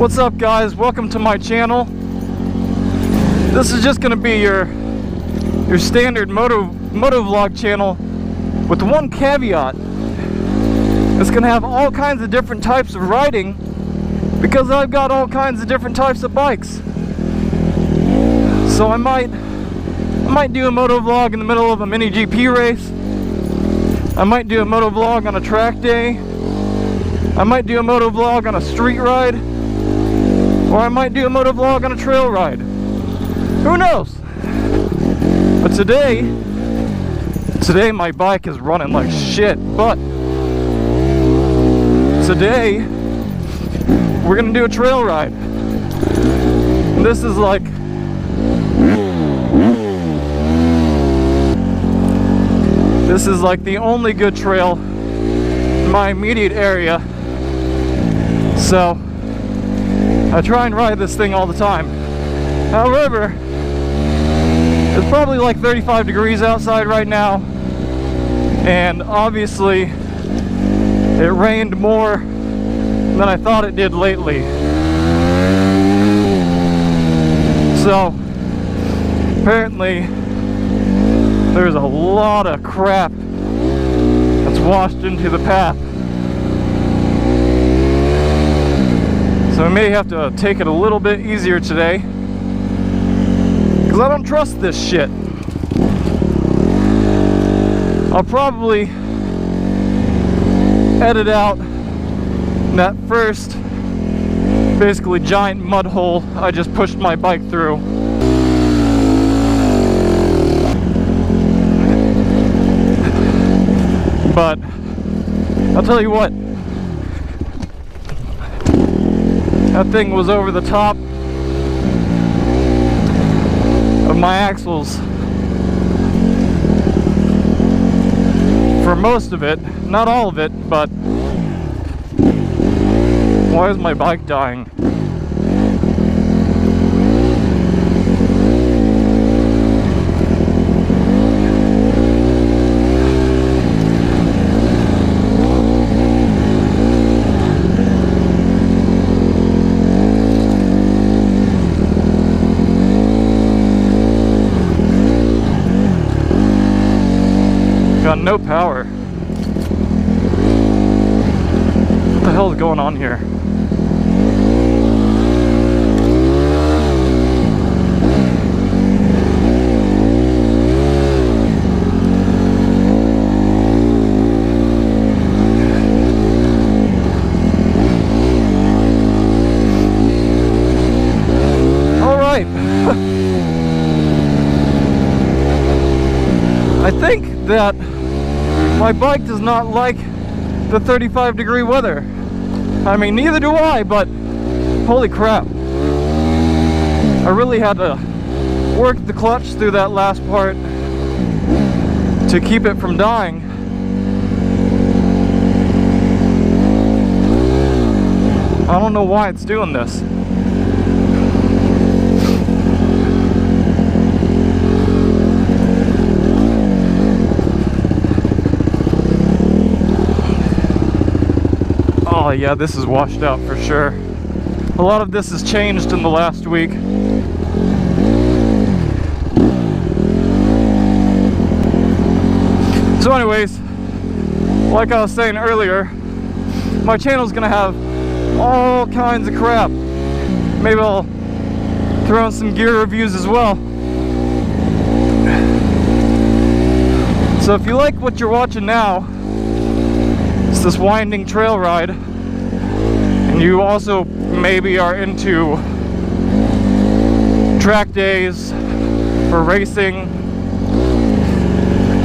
What's up, guys? Welcome to my channel. This is just gonna be your standard motovlog channel with one caveat. It's gonna have all kinds of different types of riding because I've got all kinds of different types of bikes. So I might do a motovlog in the middle of a mini GP race. I might do a motovlog on a track day. I might do a motovlog on a street ride. Or I might do a motovlog on a trail ride. Who knows? But today my bike is running like shit. But today we're gonna do a trail ride. And this is like the only good trail in my immediate area. So I try and ride this thing all the time. However, it's probably like 35 degrees outside right now, and obviously it rained more than I thought it did lately. So apparently there's a lot of crap that's washed into the path. So I may have to take it a little bit easier today because I don't trust this shit. I'll probably edit out that first basically giant mud hole I just pushed my bike through. But I'll tell you what, that thing was over the top of my axles for most of it, not all of it, but why is my bike dying? Got no power. What the hell is going on here? All right. I think that my bike does not like the 35-degree weather. I mean, neither do I, but holy crap. I really had to work the clutch through that last part to keep it from dying. I don't know why it's doing this. Oh yeah, this is washed out for sure. A lot of this has changed in the last week. So anyways, like I was saying earlier, my channel's gonna have all kinds of crap. Maybe I'll throw in some gear reviews as well. So if you like what you're watching now, it's this winding trail ride, and you also maybe are into track days for racing,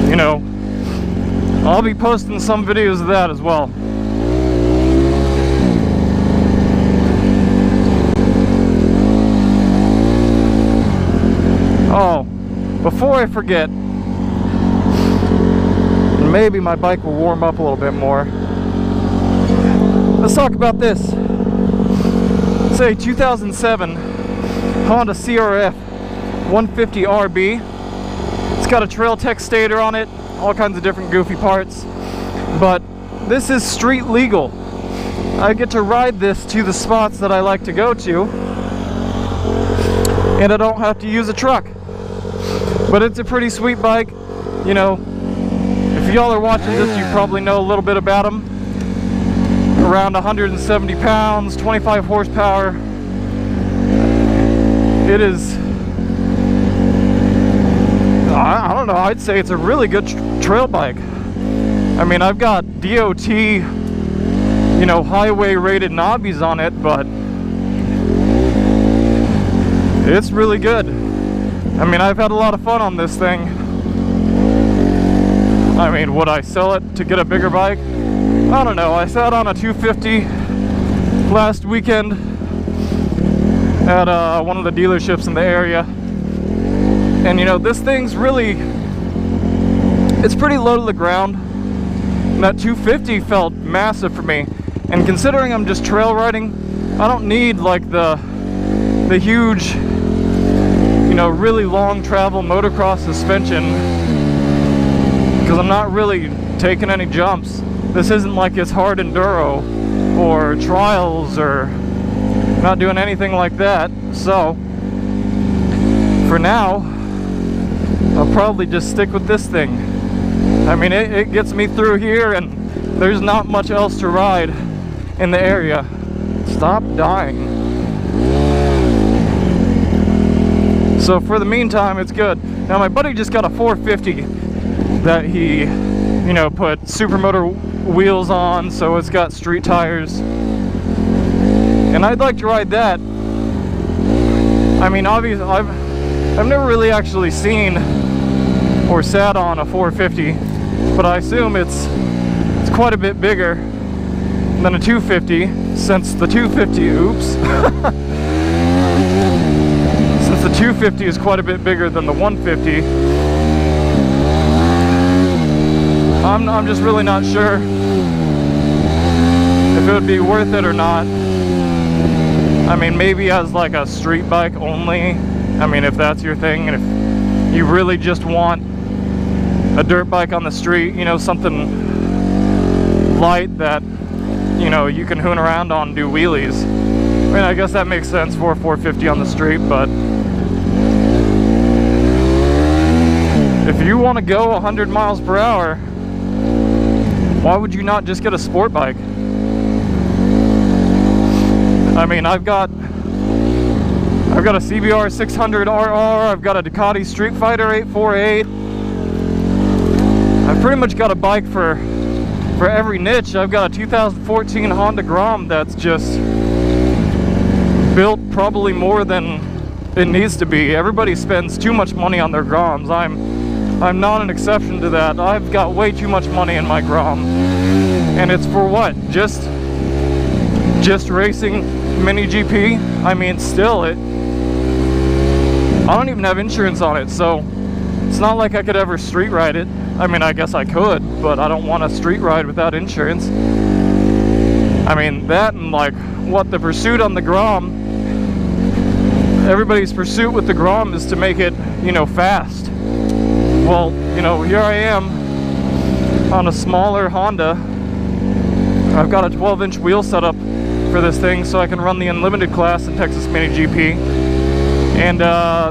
you know, I'll be posting some videos of that as well. Oh, before I forget, maybe my bike will warm up a little bit more. Let's talk about this. It's a 2007 Honda crf150rb. It's got a trailtech stator on it, all kinds of different goofy parts, but this is street legal. I get to ride this to the spots that I like to go to, and I don't have to use a truck. But it's a pretty sweet bike. You know, if y'all are watching this, you probably know a little bit about them. Around 170 pounds, 25 horsepower. It is, I don't know, I'd say it's a really good trail bike. I mean, I've got DOT, you know, highway rated knobbies on it, but it's really good. I mean, I've had a lot of fun on this thing. I mean, would I sell it to get a bigger bike? I don't know. I sat on a 250 last weekend at one of the dealerships in the area. And you know, this thing's really, it's pretty low to the ground. And that 250 felt massive for me. And considering I'm just trail riding, I don't need like the huge, you know, really long travel motocross suspension, because I'm not really taking any jumps. This isn't like it's hard enduro or trials, or not doing anything like that. So for now, I'll probably just stick with this thing. I mean, it gets me through here, and there's not much else to ride in the area. Stop dying. So for the meantime, it's good. Now my buddy just got a 450 that he, you know, put supermoto wheels on, so it's got street tires. And I'd like to ride that. I mean, obviously, I've never really actually seen or sat on a 450, but I assume it's quite a bit bigger than a 250, since the 250, oops, since the 250 is quite a bit bigger than the 150. I'm just really not sure if it would be worth it or not. I mean, maybe as like a street bike only. I mean, if that's your thing, and if you really just want a dirt bike on the street, you know, something light that, you know, you can hoon around on and do wheelies. I mean, I guess that makes sense for a 450 on the street, but if you want to go 100 miles per hour, why would you not just get a sport bike? I mean, I've got a CBR 600 RR, I've got a Ducati Street Fighter 848. I've pretty much got a bike for every niche. I've got a 2014 Honda Grom that's just built probably more than it needs to be. Everybody spends too much money on their Groms. I'm not an exception to that. I've got way too much money in my Grom. And it's for what? Just racing mini GP? I mean, still, I don't even have insurance on it, so it's not like I could ever street ride it. I mean, I guess I could, but I don't want to street ride without insurance. I mean, that and like, what, the pursuit on the Grom, everybody's pursuit with the Grom is to make it, you know, fast. Well, you know, here I am on a smaller Honda. I've got a 12-inch wheel setup for this thing so I can run the unlimited class in Texas Mini GP. And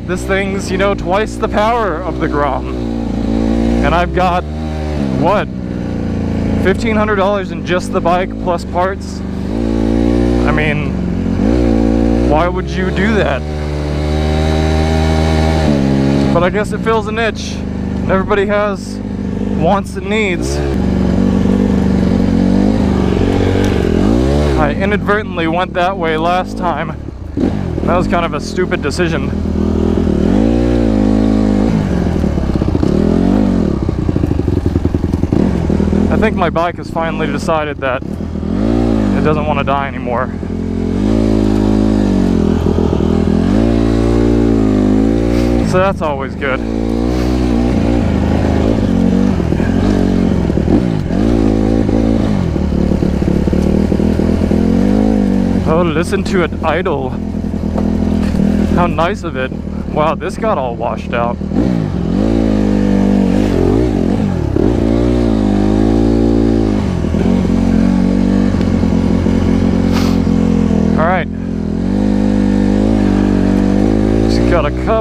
this thing's, you know, twice the power of the Grom. And I've got, what, $1,500 in just the bike plus parts? I mean, why would you do that? But I guess it fills a niche. And everybody has wants and needs. I inadvertently went that way last time. That was kind of a stupid decision. I think my bike has finally decided that it doesn't want to die anymore. So that's always good. Oh, listen to it idle. How nice of it. Wow, this got all washed out.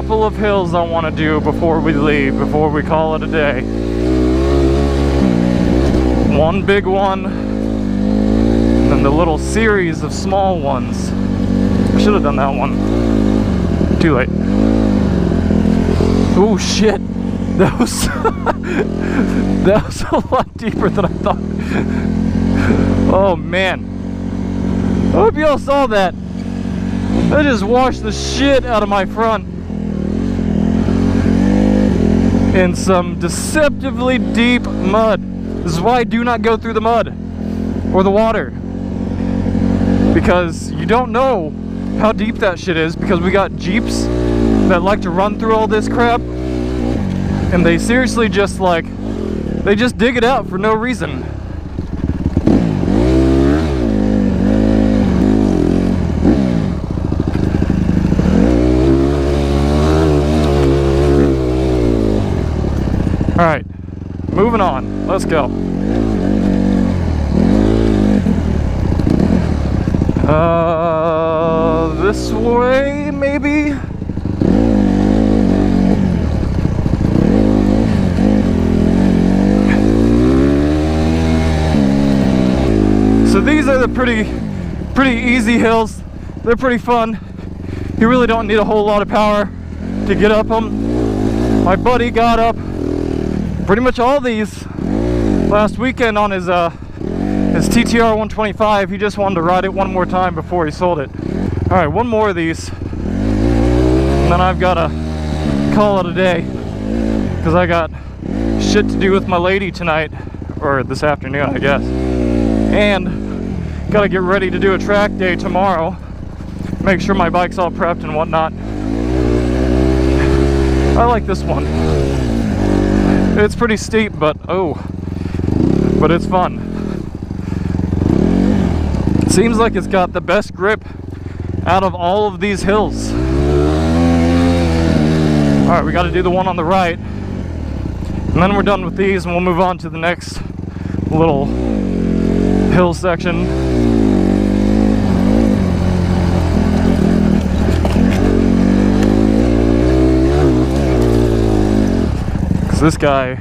couple of hills I want to do before we leave, before we call it a day. One big one, and then the little series of small ones. I should have done that one. Too late. Oh shit! That was that was a lot deeper than I thought. Oh man! I hope y'all saw that. I just washed the shit out of my front in some deceptively deep mud. This is why I do not go through the mud or the water, because you don't know how deep that shit is, because we got Jeeps that like to run through all this crap, and they seriously just like, they just dig it out for no reason. Alright, moving on. Let's go. This way, maybe? So these are the pretty easy hills. They're pretty fun. You really don't need a whole lot of power to get up them. My buddy got up pretty much all these last weekend on his TTR 125. He just wanted to ride it one more time before he sold it. All right, one more of these, and then I've got to call it a day, because I got shit to do with my lady tonight, or this afternoon, I guess, and got to get ready to do a track day tomorrow, make sure my bike's all prepped and whatnot. I like this one. It's pretty steep, but it's fun. It seems like it's got the best grip out of all of these hills. All right, we got to do the one on the right, and then we're done with these, and we'll move on to the next little hill section. Because this guy,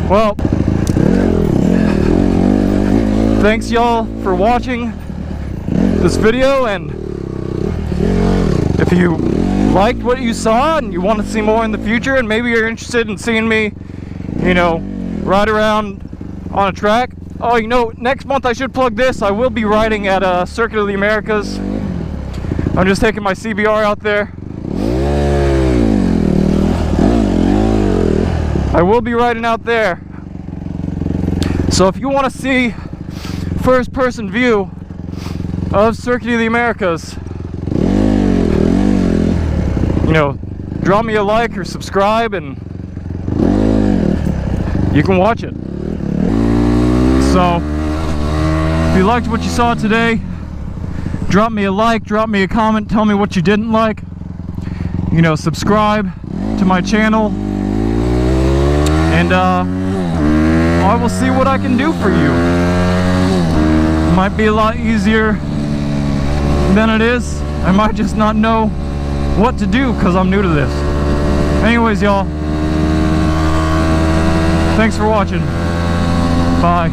well, thanks y'all for watching this video, and if you liked what you saw and you want to see more in the future, and maybe you're interested in seeing me, you know, ride around on a track. Oh, you know, next month I should plug this. I will be riding at Circuit of the Americas. I'm just taking my CBR out there. I will be riding out there. So if you want to see first person view of Circuit of the Americas, you know, drop me a like or subscribe and you can watch it. So if you liked what you saw today, drop me a like, drop me a comment, tell me what you didn't like. You know, subscribe to my channel, and I will see what I can do for you. It might be a lot easier than it is. I might just not know what to do because I'm new to this. Anyways, y'all, thanks for watching. Bye.